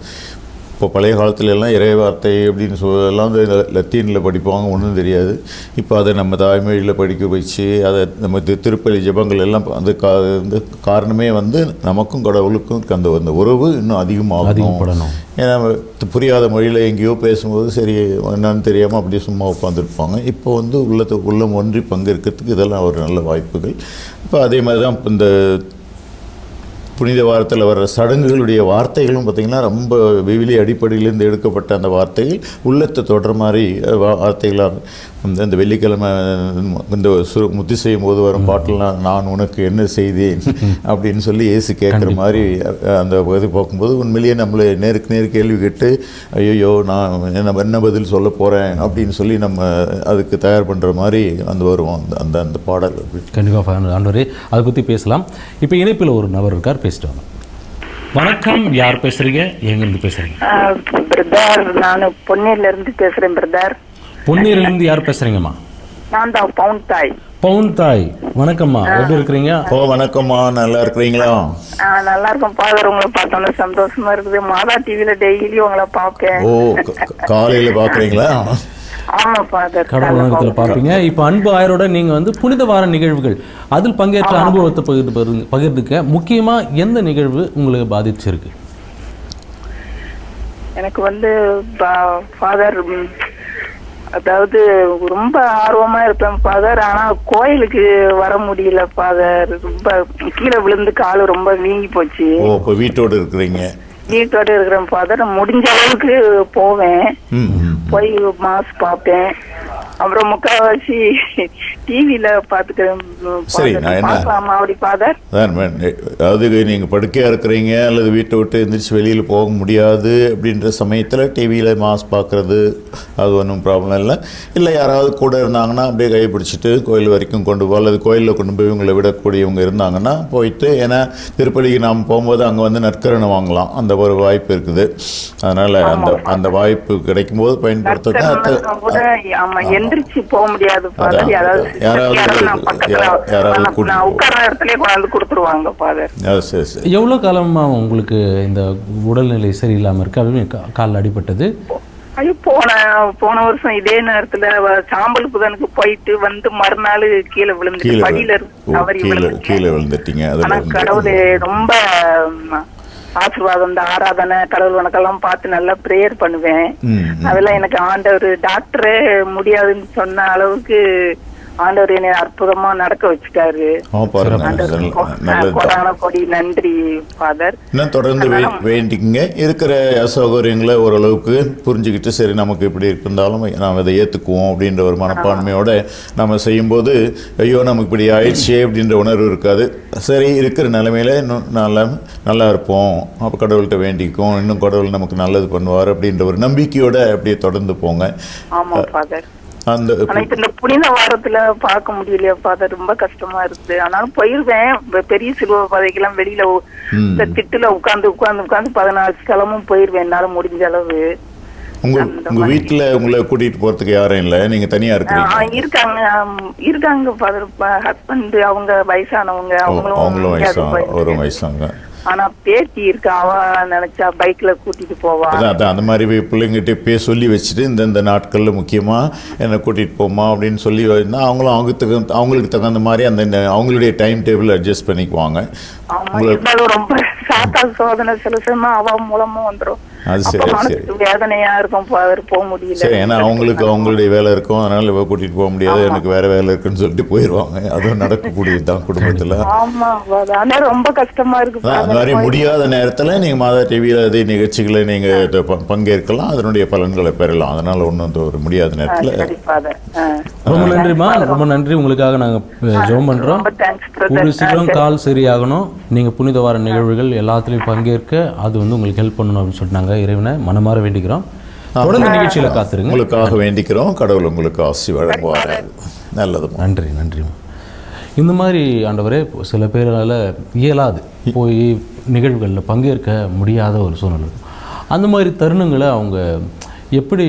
இப்போ பழைய காலத்துல எல்லாம் இறைவார்த்தை அப்படின்னு சொல்லலாம் லத்தீனில் படிப்பாங்க, ஒன்றும் தெரியாது. இப்போ அதை நம்ம தாய்மொழியில் படிக்க வச்சு அதை நம்ம திருப்பலி ஜெபங்கள் எல்லாம் அந்த காரணமே நமக்கும் கடவுளுக்கும் அந்த உறவு இன்னும் அதிகமாகணும். ஏன்னா புரியாத மொழியில் எங்கேயோ பேசும்போது சரி என்னன்னு தெரியாமல் அப்படியே சும்மா உட்காந்துருப்பாங்க. இப்போ உள்ளம் ஒன்றி பங்கேற்கிறதுக்கு இதெல்லாம் ஒரு நல்ல வாய்ப்புகள். இப்போ அதே மாதிரி தான் இந்த புனித வாரத்தில் வர்ற சடங்குகளுடைய வார்த்தைகளும் பார்த்திங்கன்னா ரொம்ப விவிலிய அடிப்படையிலேருந்து எடுக்கப்பட்ட அந்த வார்த்தைகள் உள்ளத்தை தொடர மாதிரி வார்த்தைகளாக இந்த வெள்ளிக்கிழமை இந்த முத்தி செய்யும் போது வரும் பாட்டெல்லாம் நான் உனக்கு என்ன செய்தேன் அப்படின்னு சொல்லி இயேசு கேட்குற மாதிரி அந்த இது பார்க்கும்போது உண்மையிலேயே நம்மளை நேருக்கு நேர் கேள்வி கேட்டு ஐயோ நான் என்ன பதில் சொல்ல போகிறேன் அப்படின்னு சொல்லி நம்ம அதுக்கு தயார் பண்ணுற மாதிரி வருவோம் அந்த அந்த பாடல். கண்டிப்பாக ஆண்டவரே அதை பற்றி பேசலாம். இப்போ இணைப்பில் ஒரு நபர் இருக்கார், பேசிட்டு வாங்க. வணக்கம், யார் பேசுறீங்க, எங்கேருந்து பேசுறீங்க? பிரதர், நான் பொன்னேரிலிருந்து பேசுறேன் பிரதர். பொன்னேரிலிருந்து யார் பேசுறீங்கம்மா? நான் தான் பவுன் தாய். பவுன் தாய், வணக்கம்மா, எப்படி இருக்கிறீங்க? வணக்கம்மா, நல்லா இருக்கிறீங்களா? நல்லா இருக்கும் ஃபாதர், உங்களை பார்த்தோம்னா சந்தோஷமா இருக்குது. மாதா டிவியில டெய்லி உங்களை பார்ப்பேன். ஓ, காலையில் பார்க்குறீங்களா? ஆமா ஃபாதர், கடவுள் வணக்கத்தில் பார்ப்பீங்க. இப்போ அன்பு ஆயரோட நீங்கள் வந்து புனித வார நிகழ்வுகள் அதில் பங்கேற்ற அனுபவத்தை பகிர்ந்துக்க முக்கியமாக எந்த நிகழ்வு உங்களுக்கு பாதிச்சிருக்கு? எனக்கு வந்து ஃபாதர், அதாவது ரொம்ப ஆர்வமா இருப்பேன் ஃபாதர். ஆனா கோயிலுக்கு வர முடியல ஃபாதர். ரொம்ப கீழே விழுந்து காலு ரொம்ப வீங்கி போச்சு. ஓ, இப்போ வீட்டோடு இருக்கிறீங்க? வீட்டோட இருக்கிறேன் ஃபாதர். முடிஞ்ச அளவுக்கு போவேன், போய் மாஸ் பார்ப்பேன். அப்புறம் முக்கால்வாசி டிவியில பார்த்துக்கிறேன். சரி, நான் என்ன அப்படி ஃபாதர், அதாவது நீங்கள் படுக்கையாக இருக்கிறீங்க அல்லது வீட்டை விட்டு எந்திரிச்சு வெளியில் போக முடியாது அப்படின்ற சமயத்தில் டிவியில் மாஸ் பார்க்குறது அது ஒன்றும் ப்ராப்ளம் இல்லை. இல்லை யாராவது கூட இருந்தாங்கன்னா அப்படியே கை பிடிச்சிட்டு கோயில் வரைக்கும் கொண்டு போய் அல்லது கோயிலில் கொண்டு போய் இவங்களை விடக்கூடியவங்க இருந்தாங்கன்னா போயிட்டு, ஏன்னா திருப்பதிக்கு நாம் போகும்போது அங்கே வந்து நற்கரணை வாங்கலாம், அந்த ஒரு வாய்ப்பு இருக்குது. அதனால் அந்த வாய்ப்பு கிடைக்கும் போது பயன்படுத்துங்க. எந்திரிச்சு போக முடியாது ஃபாதர். எவ்வளோ காலமா உங்களுக்கு இந்த உடல்நிலை சரியில்லாமல் இருக்கு? அதுவும் காலில் அடிபட்டது? ஐயோ, போன வருஷம் இதே நேரத்துல சாம்பல் புதனுக்கு போயிட்டு வந்து மறுநாள் கீழே விழுந்து கீழே விழுந்துட்டீங்க. ஆனா கடவுள் ரொம்ப ஆசீர்வாதம், இந்த ஆராதனை கடவுள் வணக்கெல்லாம் பார்த்து நல்லா ப்ரேயர் பண்ணுவேன். அதெல்லாம் எனக்கு ஆண்டவர், டாக்டரே முடியாதுன்னு சொன்ன அளவுக்கு ஆண்டவர் என்னை அற்புதமா நடக்க வச்சுட்டாரு. கொடி நன்றி ஃபாதர். இன்னும் தொடர்ந்து வேண்டிக்குங்க. இருக்கிற அசௌகரியங்களை ஓரளவுக்கு புரிஞ்சுக்கிட்டு சரி நமக்கு இப்படி இருந்தாலும் நாம் அதை ஏற்றுக்குவோம் அப்படின்ற ஒரு மனப்பான்மையோட நம்ம செய்யும்போது ஐயோ நமக்கு இப்படி ஆயிடுச்சே அப்படின்ற உணர்வு இருக்காது. சரி, இருக்கிற நிலைமையில இன்னும் நல்லா இருப்போம், அப்போ கடவுள்கிட்ட வேண்டிக்கும், இன்னும் கடவுள் நமக்கு நல்லது பண்ணுவார் அப்படின்ற ஒரு நம்பிக்கையோட அப்படியே தொடர்ந்து போங்க. ஆமா ஃபாதர். இந்த புனித வாரத்துல பார்க்க முடியலையா ஃபாதர், ரொம்ப கஷ்டமா இருக்குது. ஆனாலும் போயிருவேன். பெரிய சிலுவை பாதைக்கெல்லாம் வெளியில இந்த திட்டுல உட்கார்ந்து 14 கிழமும் போயிருவேன் என்னால முடிஞ்ச அளவு. உங்க வீட்டுல உங்களை கூட்டிட்டு போறதுக்கு யாரும் இல்ல, நீங்க தனியா இருக்கீங்க? இருக்காங்க ஃபாதர், ஹஸ்பண்ட் அவங்க வயசானவங்க, அவங்களும் வயசாங்க. ஆனா பேத்தி இருக்கா, அவ நினைச்சா பைக்ல கூட்டிட்டு போவா. அதான் அந்த மாதிரி பிள்ளைங்கிட்ட சொல்லி வச்சுட்டு இந்த நாட்கள்ல முக்கியமா என்னை கூட்டிட்டு போமா அப்படின்னு சொல்லி அவங்களும் அவங்களுக்கு தகுந்த மாதிரி அந்த அவங்களுடைய டைம் டேபிள் அட்ஜஸ்ட் பண்ணிக்குவாங்க. ரொம்ப சாத்தா சோதனை சில சமயம் அவ மூலமா வந்துடும். அது சரி சரி, வேதனையா இருக்கும் போக முடியல. சரி, ஏன்னா அவங்களுடைய வேலை இருக்கும், அதனால இவ கூட்டிட்டு போக முடியாது, எனக்கு வேற வேலை இருக்குன்னு சொல்லிட்டு போயிடுவாங்க. அதுவும் நடக்கக்கூடியதுதான் குடும்பத்துல. ரொம்ப கஷ்டமா இருக்கு. அந்த மாதிரி முடியாத நேரத்துல நீங்க மாதா டிவியில அதே நிகழ்ச்சிகளை நீங்க பங்கேற்கலாம், அதனுடைய பலன்களை பெறலாம். அதனால ஒன்றும் ஒரு முடியாத நேரத்துல. ரொம்ப நன்றிமா, ரொம்ப நன்றி. உங்களுக்காக நாங்க ஜெபம் பண்றோம். ஒரு சீக்கிரம் கால் சரியாகணும், நீங்க புனித வார நிகழ்வுகள் எல்லாத்துலயும் பங்கேற்க அது வந்து உங்களுக்கு ஹெல்ப் பண்ணணும் அப்படின்னு சொல்லிட்டாங்க. இறைவனை மனமாற வேண்டிக்கிறோம். தொடர்ந்து நிகழ்ச்சியில காத்துருங்க. உங்களுக்காக வேண்டிக்கிறோம். கடவுள் உங்களுக்கு ஆசி வழங்குவார். நல்லது, நன்றி நன்றிமா. இந்த மாதிரி ஆண்டவரே சில பேரால் இயலாது போய் நிகழ்வுகளில் பங்கேற்க முடியாத ஒரு சூழ்நிலை. அந்த மாதிரி தருணங்களை அவங்க எப்படி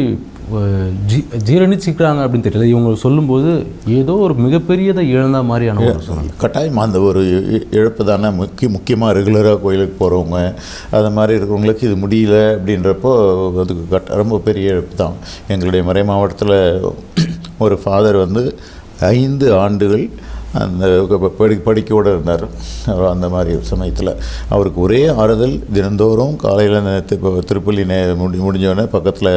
ஜீரணிச்சிக்கிறாங்க அப்படின்னு தெரியல. இவங்க சொல்லும்போது ஏதோ ஒரு மிகப்பெரியதை இழந்த மாதிரியான ஒரு சூழ்நிலை. கட்டாயமாக அந்த ஒரு இழப்பு தானே முக்கியமாக ரெகுலராக கோயிலுக்கு போகிறவங்க அது மாதிரி இருக்கிறவங்களுக்கு இது முடியல அப்படின்றப்போ அதுக்கு ரொம்ப பெரிய இழப்பு தான். எங்களுடைய மறை மாவட்டத்தில் ஒரு ஃபாதர் வந்து 5 ஆண்டுகள் அந்த படிக்கோடு இருந்தார். அந்த மாதிரி சமயத்தில் அவருக்கு ஒரே ஆறுதல், தினந்தோறும் காலையில் திருப்பலி முடிஞ்சோடனே பக்கத்தில்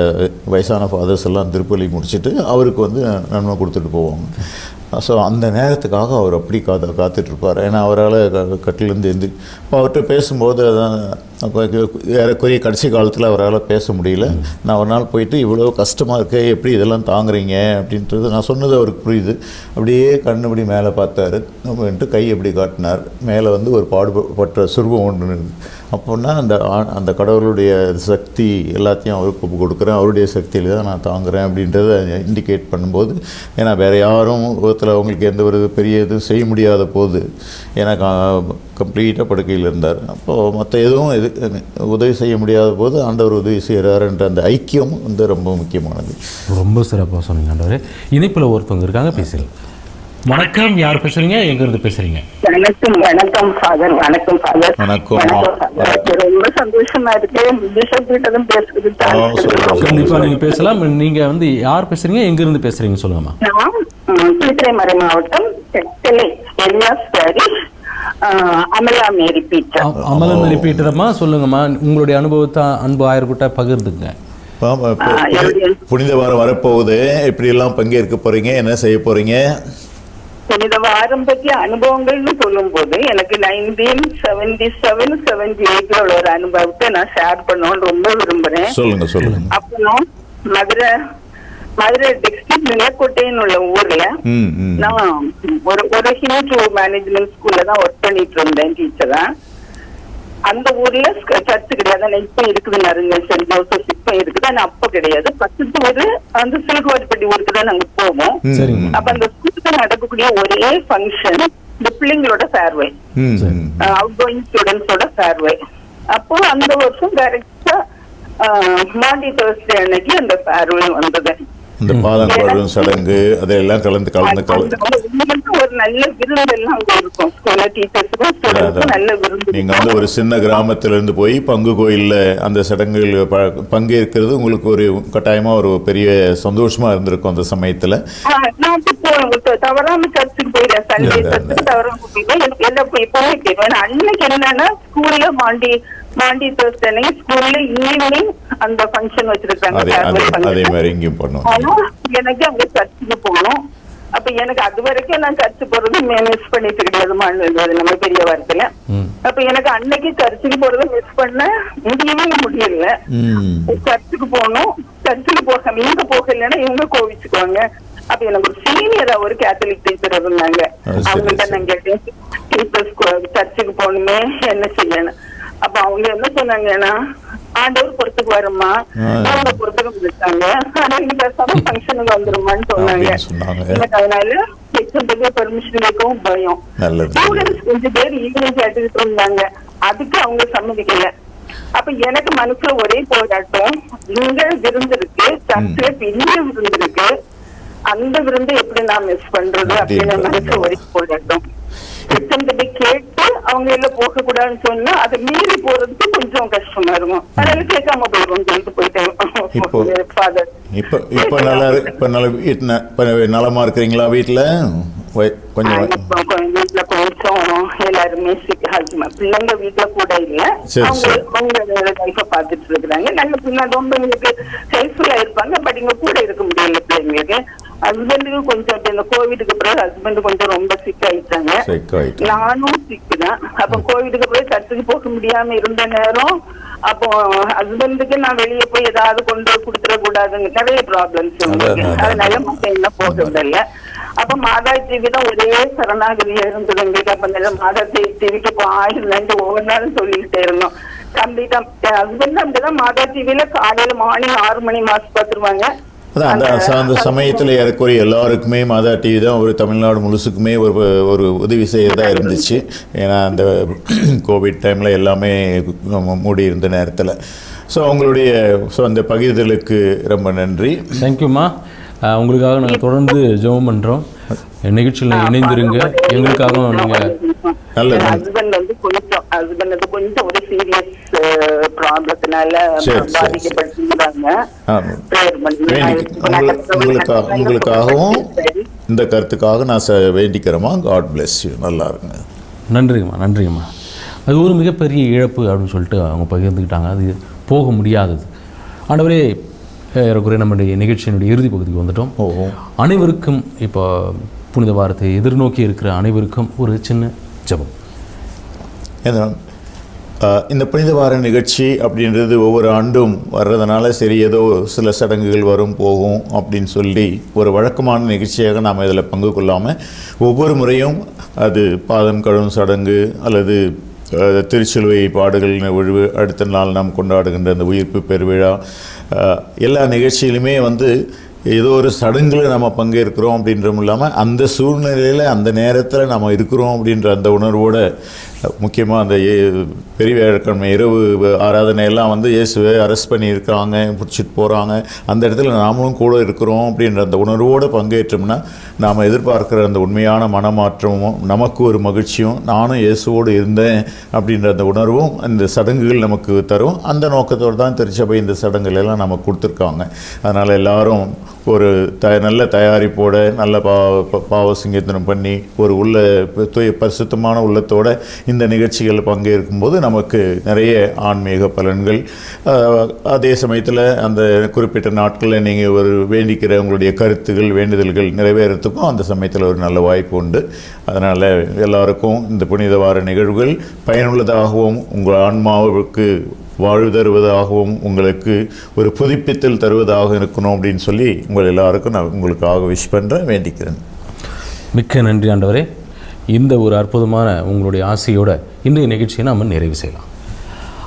வயசான ஃபாதர்ஸ் எல்லாம் திருப்பலி முடிச்சுட்டு அவருக்கு வந்து நன்மை கொடுத்துட்டு போவாங்க. ஸோ அந்த நேரத்துக்காக அவர் அப்படி காத்துட்ருப்பார். ஏன்னா அவரால் கட்டிலேருந்து இப்போ அவர்கிட்ட பேசும்போது அதான் ஏறக்குறைய கடைசி காலத்தில் அவரால் பேச முடியல. நான் ஒரு நாள் போயிட்டு இவ்வளோ கஷ்டமாக இருக்கே, எப்படி இதெல்லாம் தாங்குறீங்க அப்படின்றது நான் சொன்னது அவருக்கு புரியுது. அப்படியே கண்ணுபடி மேலே பார்த்தாரு, அப்படின்ட்டு கை எப்படி காட்டினார். மேலே வந்து ஒரு பாடுபட்ட சுருபம் ஒன்று. அப்போன்னா அந்த கடவுளுடைய சக்தி எல்லாத்தையும் அவருக்கு கொடுக்குறேன், அவருடைய சக்தியில் தான் நான் தாங்குகிறேன் அப்படின்றத இண்டிகேட் பண்ணும்போது, ஏன்னா வேறு யாரும் உலகத்தில் அவங்களுக்கு எந்த ஒரு பெரிய இதுவும் செய்ய முடியாத போது, ஏன்னா கம்ப்ளீட்டாக படுக்கையில் இருந்தார். அப்போது மற்ற எதுவும் உதவி செய்ய முடியாத போது ஆண்டவர் உதவி செய்கிறாருன்ற அந்த ஐக்கியம் வந்து ரொம்ப முக்கியமானது. ரொம்ப சிறப்பாக சொன்னீங்க ஆண்டவரே. இணைப்பில் ஒருத்தவங்க இருக்காங்க, பேசுகிறேன். வணக்கம், யார் பேசுறீங்க, எங்கிருந்து பேசுறீங்க? வணக்கம் ஃபாதர். வணக்கம் ஃபாதர். வணக்கம். ரொம்ப சந்தோஷமா இருக்கு பிஷப்கிட்டதும் பேசுறது. கண்டிப்பா நீங்க பேசலாம். நீங்க வந்து யார் பேசுறீங்க, எங்கிருந்து பேசுறீங்க சொல்லுங்கம்மா. நான் திருச்சிராப்பள்ளி மாவட்டம் அமலா மேரி பீட்டர். அமலா மேரி பீட்டரம்மா, சொல்லுங்கம்மா உங்களுடைய அனுபவத்தை அன்பு ஆயர்கிட்ட பகிர்ந்துங்க. புனித வாரம் வரப்போகுது, எப்படியெல்லாம் பங்கேற்க போறீங்க, என்ன செய்ய போறீங்க? புனித வாரம் பற்றிய அனுபவங்கள்னு சொல்லும் போது எனக்கு 1977-78 உள்ள ஒரு அனுபவத்தை நான் ஷேர் பண்ணணும்னு ரொம்ப விரும்புறேன். சொல்லுங்க. அப்போ மதுரை டிஸ்ட்ரிக்ட் நிலக்கோட்டைன்னு உள்ள ஊர்ல நான் ஒரு ஹிந்து மேனேஜ்மெண்ட் ஸ்கூல்ல தான் ஒர்க் பண்ணிட்டு இருந்தேன், டீச்சரா. அந்த ஊர்ல சர்ச்சு கிடையாது, ஆனா இப்ப இருக்குது நிறைய சென்ட் ஜோசப் இப்ப இருக்குது, ஆனா அப்ப கிடையாது. பக்கத்து ஊரு அந்த சிலுக்குவாரிப்பட்டி ஊருக்கு தான் நாங்க போவோம். அப்ப அந்த ஸ்கூலுக்கு நடக்கக்கூடிய ஒரே ஃபங்க்ஷன் இந்த பிள்ளைங்களோட ஃபேர்வெல், அவுட் கோயிங் ஸ்டூடெண்ட்ஸோட ஃபேர்வெல். அப்போ அந்த வருஷம் டைரக்டா மாண்டி தேர்ஸ்டே அன்னைக்கு அந்த ஃபேர்வெல் வந்தது. இந்த பாதம் பழும் சடங்கு அதெல்லாம் கலந்து ஒரு நல்ல விருந்து எல்லாம் அங்க இருக்கும். நல்ல விருந்து. நீங்க வந்து ஒரு சின்ன கிராமத்துல இருந்து போய் பங்கு கோயில்ல அந்த சடங்குகள் பங்கேற்கிறது உங்களுக்கு ஒரு கட்டாயமா ஒரு பெரிய சந்தோஷமா இருந்திருக்கும் அந்த சமயத்துல. நான் தவறாம சர்ச்சுக்கு போயிடுறேன், சண்டே சர்ச்சுக்கு தவறாம போயிடுவேன். எனக்கு எல்லாம் போய் போயிட்டேன். அன்னைக்கு என்னன்னா ஸ்கூல்ல மாண்டி தேர்ஸ்டே ஸ்கூல்ல ஈவினிங் அந்த ஃபங்க்ஷன் வச்சிருக்காங்க. அதே மாதிரி இங்கேயும் பண்ணுவோம். ஆனா எனக்கு அங்க சர்ச்சுக்கு போகணும். அப்ப எனக்கு அது வரைக்கும் நான் சர்ச்சு போறது மிஸ் பண்ணிட்டு கிடையாது, நம்ம பெரிய வாரத்துல. அப்ப எனக்கு அன்னைக்கு சர்ச்சுக்கு போறத மிஸ் பண்ண முடியல. சர்ச்சுக்கு போகணும், சர்ச்சுக்கு இவங்க போகலன்னா இவங்க கோவிச்சுக்குவாங்க. அப்ப எனக்கு ஒரு சீனியரா ஒரு கேத்தலிக் டீச்சர் இருந்தாங்க. அவங்கள்ட்ட நான் கேட்டேன், சர்ச்சுக்கு போகணுமே என்ன செய்யணும். அப்ப அவங்க என்ன சொன்னாங்கன்னா, ஆண்டவர் பொறுத்துக்கு வருமா, அவங்க பொறுத்துக்கு முடிச்சாங்க, ஆனா நீங்க பேசாம ஃபங்க்ஷனுக்கு வந்துருமான்னு சொன்னாங்க. எனக்கு அதனால பெர்மிஷன் கேட்கவும் பயம். ஸ்டூடெண்ட்ஸ் கொஞ்சம் பேர் ஈவினிங் கேட்டுக்கிட்டு இருந்தாங்க, அதுக்கு அவங்க சம்மதிக்கல. அப்ப எனக்கு மனசுல ஒரே போராட்டம், இங்க விருந்து இருக்கு, சர்ச்சில பெரிய விருந்து இருக்கு, அந்த விருந்து எப்படி நான் மிஸ் பண்றது அப்படின்னு மனசுல ஒரே போராட்டம். கேட்டு அவங்க எல்லாம் போக கூடாதுன்னு சொன்னா அதை மீறி போறதுக்கு கொஞ்சம் கஷ்டமா இருக்கும். அதனால கேட்காம போயிடும் சொல்லிட்டு போயிட்டேன். நலமா இருக்கிறீங்களா வீட்டுல? வீட்டுல கொஞ்சம் எல்லாருமே பிள்ளைங்க வீட்டுல கூட இல்ல, அவங்க லைஃப பாத்துட்டு இருக்கிறாங்க. நல்ல பின்னாடி ரொம்ப எங்களுக்கு ஹெல்ப்ஃபுல்லா இருப்பாங்க. பட் இங்க கூட இருக்க முடியல பிள்ளைங்களுக்கு. ஹஸ்பண்டுக்கு கொஞ்சம் இந்த கோவிடுக்கு பிறகு ஹஸ்பண்ட் கொஞ்சம் ரொம்ப சிக் ஆயிட்டாங்க, நானும் சிக்கு தான். அப்ப கோவிடுக்கு பிறகு சர்ச்சுக்கு போக முடியாம இருந்த நேரம், அப்போ ஹஸ்பண்டுக்கு நான் வெளியே போய் ஏதாவது கொண்டு கொடுத்துட கூடாதுங்க, நிறைய ப்ராப்ளம்ஸ். அதனால மத்த என்ன போகிறதில்ல. அப்ப மாதா டிவி தான் ஒரே சரணாகதியா இருந்தது எங்களுக்கு. அப்ப மாதா டிவிக்கு இப்போ 1000 ஒவ்வொரு நாளும் சொல்லிக்கிட்டே இருந்தோம். கம்ப்ளீட்டா ஹஸ்பண்ட் அப்படிதான் மாதா டிவில காலையில மார்னிங் 6 மணி மாசம் பார்த்துருவாங்க. அந்த சமயத்தில் ஏறக்குறைய எல்லாருக்குமே மாதா டிவி தான் ஒரு தமிழ்நாடு முழுசுக்குமே ஒரு உதவி செய்யறதா இருந்துச்சு. ஏன்னா அந்த கோவிட் டைமில் எல்லாமே மூடி இருந்த நேரத்தில். ஸோ அந்த பகிர்தலுக்கு ரொம்ப நன்றி. தேங்க்யூம்மா. உங்களுக்காக நாங்கள் தொடர்ந்து ஜெபம் பண்ணுறோம். நிகழ்ச்சியில் இணைந்திருங்க. எங்களுக்காகவும் நீங்கள் ஹஸ்பண்ட் கொஞ்சம் ஒரு சீரியஸ் ப்ராப்ளத்தினால பாதிக்கப்பட்டிருந்தாங்க. உங்களுக்காகவும் இந்த கருத்துக்காக நான் வேண்டிக்கிறேம்மா. God bless you. நல்லா இருங்க. நன்றிங்கம்மா. அது ஒரு மிகப்பெரிய இழப்பு அப்படின்னு சொல்லிட்டு அவங்க பகிர்ந்துக்கிட்டாங்க. அது போக முடியாதது. ஆண்டவரே, ஏறக்குறைய நம்முடைய நிகழ்ச்சியினுடைய இறுதி பகுதிக்கு வந்துட்டோம். அனைவருக்கும் இப்போ புனித வாரத்தை எதிர்நோக்கி இருக்கிற அனைவருக்கும் ஒரு சின்ன ஜெபம். ஏன்னா இந்த புனித வார நிகழ்ச்சி அப்படின்றது ஒவ்வொரு ஆண்டும் வர்றதுனால சரி ஏதோ சில சடங்குகள் வரும் போகும் அப்படின்னு சொல்லி ஒரு வழக்கமான நிகழ்ச்சியாக நாம் இதில் பங்கு கொள்ளாமல் ஒவ்வொரு முறையும் அது பாதம் கழுவும் சடங்கு அல்லது திருச்சிலுவை பாடுகள் நிகழ்வு, அடுத்த நாள் நாம் கொண்டாடுகின்ற அந்த உயிர்ப்பு பெருவிழா, எல்லா நிகழ்ச்சியிலுமே ஏதோ ஒரு சடங்கில் நம்ம பங்கேற்கிறோம் அப்படின்றதும் இல்லாமல் அந்த சூழ்நிலையில் அந்த நேரத்தில் நம்ம இருக்கிறோம் அப்படின்ற அந்த உணர்வோடு முக்கியமாக அந்த பெரிய வியாழக்கிழமை இரவு ஆராதனையெல்லாம் இயேசுவை அரெஸ்ட் பண்ணியிருக்காங்க, பிடிச்சிட்டு போகிறாங்க, அந்த இடத்துல நாமளும் கூட இருக்கிறோம் அப்படின்ற அந்த உணர்வோடு பங்கேற்றோம்னா நாம் எதிர்பார்க்குற அந்த உண்மையான மனமாற்றமும் நமக்கு ஒரு மகிழ்ச்சியும், நானும் இயேசுவோடு இருந்தேன் அப்படின்ற அந்த உணர்வும் இந்த சடங்குகள் நமக்கு தரும். அந்த நோக்கத்தோடு தான் திருச்சபை இந்த சடங்குகளெல்லாம் நமக்கு கொடுத்துருக்காங்க. அதனால் எல்லாரும் ஒரு நல்ல தயாரிப்போடு நல்ல பாவ சிங்கத்தனம் பண்ணி ஒரு பரிசுத்தமான உள்ளத்தோடு இந்த நிகழ்ச்சிகளில் பங்கேற்கும்போது நமக்கு நிறைய ஆன்மீக பலன்கள், அதே சமயத்தில் அந்த குறிப்பிட்ட நாட்களில் நீங்கள் ஒரு வேண்டிக்கிற உங்களுடைய கருத்துகள் வேண்டுதல்கள் நிறைவேறத்துக்கும் அந்த சமயத்தில் ஒரு நல்ல வாய்ப்பு உண்டு. அதனால் எல்லாருக்கும் இந்த புனித வார நிகழ்வுகள் பயனுள்ளதாகவும் உங்கள் ஆன்மாவுக்கு வாழ்வு தருவதாகவும் உங்களுக்கு ஒரு புதுப்பித்தல் தருவதாக இருக்கணும் அப்படின்னு சொல்லி உங்கள் எல்லாருக்கும் நான் உங்களுக்காக விஷ் பண்ணுறேன், வேண்டிக்கிறேன். மிக்க நன்றி ஆண்டவரே. இந்த ஒரு அற்புதமான உங்களுடைய ஆசையோட இன்றைய நிகழ்ச்சியை நாம் நிறைவு செய்யலாம்.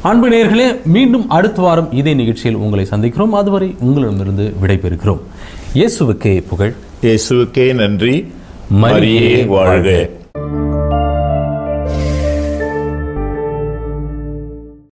அன்பு நேயர்களே, மீண்டும் அடுத்த வாரம் இதே நிகழ்ச்சியில் உங்களை சந்திக்கிறோம். அதுவரை உங்களிடமிருந்து விடைபெறுகிறோம். இயேசுவுக்கே புகழ், இயேசுவுக்கே நன்றி, மரியே வாழ்க.